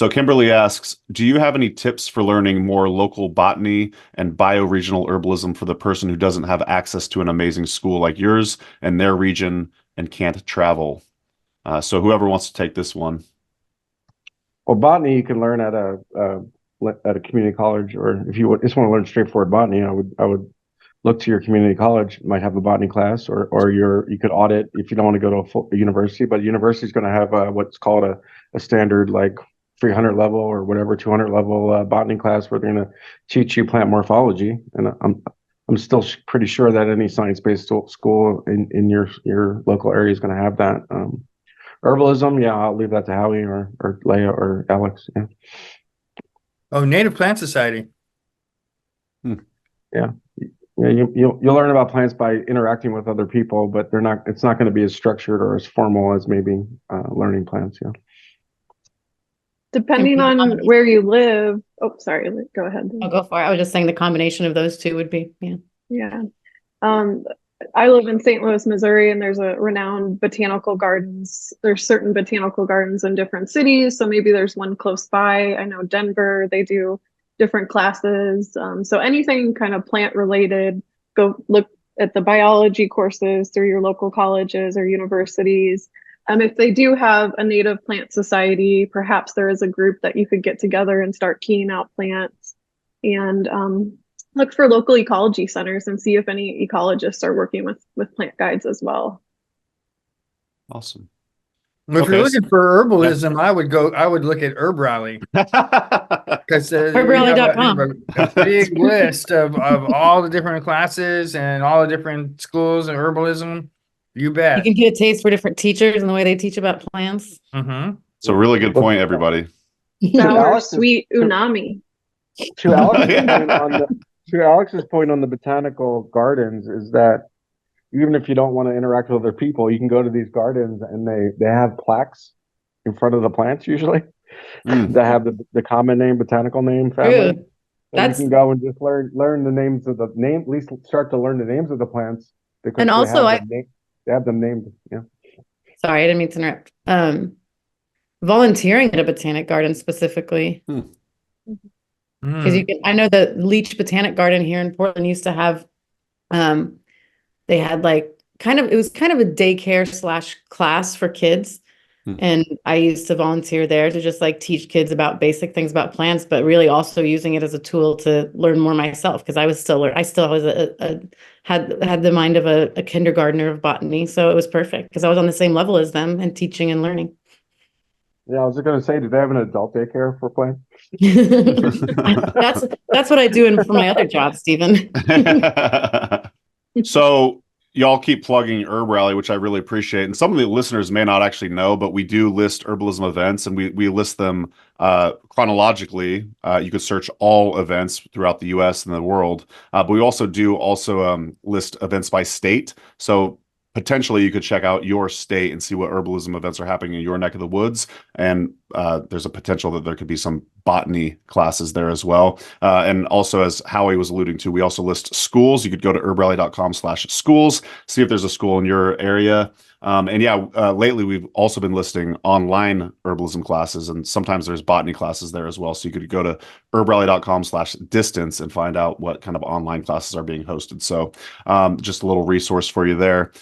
So Kimberly asks, do you have any tips for learning more local botany and bioregional herbalism for the person who doesn't have access to an amazing school like yours and their region and can't travel? So whoever wants to take this one. Well, botany you can learn at a community college, or if you just want to learn straightforward botany, I would look to your community college. Might have a botany class, or you could audit if you don't want to go to a university. But university is going to have what's called a standard like 300 level or whatever 200 level botany class where they're going to teach you plant morphology. And I'm still pretty sure that any science-based school in your local area is going to have that. Herbalism, yeah, I'll leave that to Howie or Leah or Alex. Yeah. Oh, Native Plant Society. Yeah. Yeah, you'll learn about plants by interacting with other people, but it's not going to be as structured or as formal as maybe learning plants. Yeah. Depending on where you live. Oh, sorry. Go ahead. I'll go for it. I was just saying the combination of those two would be, yeah. Yeah. I live in St. Louis, Missouri, and there's a renowned botanical gardens. There's certain botanical gardens in different cities. So maybe there's one close by. I know Denver, they do different classes. So anything kind of plant related, go look at the biology courses through your local colleges or universities. If they do have a native plant society, perhaps there is a group that you could get together and start keying out plants. And look for local ecology centers and see if any ecologists are working with plant guides as well. Awesome. If you're looking for herbalism, I would look at HerbRally. Because HerbRally.com. a big list of all the different classes and all the different schools and herbalism. You bet. You can get a taste for different teachers and the way they teach about plants. Mm-hmm. So really good point, everybody. Sour, sweet unami. To Alex's point on the botanical gardens is that even if you don't want to interact with other people, you can go to these gardens and they have plaques in front of the plants usually that have the common name, botanical name family. You can go and just learn the names of the name, at least start to learn the names of the plants because and also they have them named. Yeah. Sorry, I didn't mean to interrupt. Volunteering at a botanic garden specifically. Because I know the Leach Botanic Garden here in Portland used to have, they had like it was kind of a daycare / class for kids. And I used to volunteer there to just like teach kids about basic things about plants, but really also using it as a tool to learn more myself. Because I still was had the mind of a kindergartner of botany. So it was perfect because I was on the same level as them and teaching and learning. Yeah, I was going to say, do they have an adult daycare for plants? That's what I do for my other job, Stephen. So y'all keep plugging HerbRally, which I really appreciate. And some of the listeners may not actually know, but we do list herbalism events, and we list them chronologically. You could search all events throughout the U.S. and the world, but we also list events by state. So potentially you could check out your state and see what herbalism events are happening in your neck of the woods. And there's a potential that there could be some botany classes there as well. And also, as Howie was alluding to, we also list schools. You could go to herbalrally.com/schools, see if there's a school in your area. Lately we've also been listing online herbalism classes, and sometimes there's botany classes there as well. So you could go to herbalrally.com/distance and find out what kind of online classes are being hosted. So just a little resource for you there.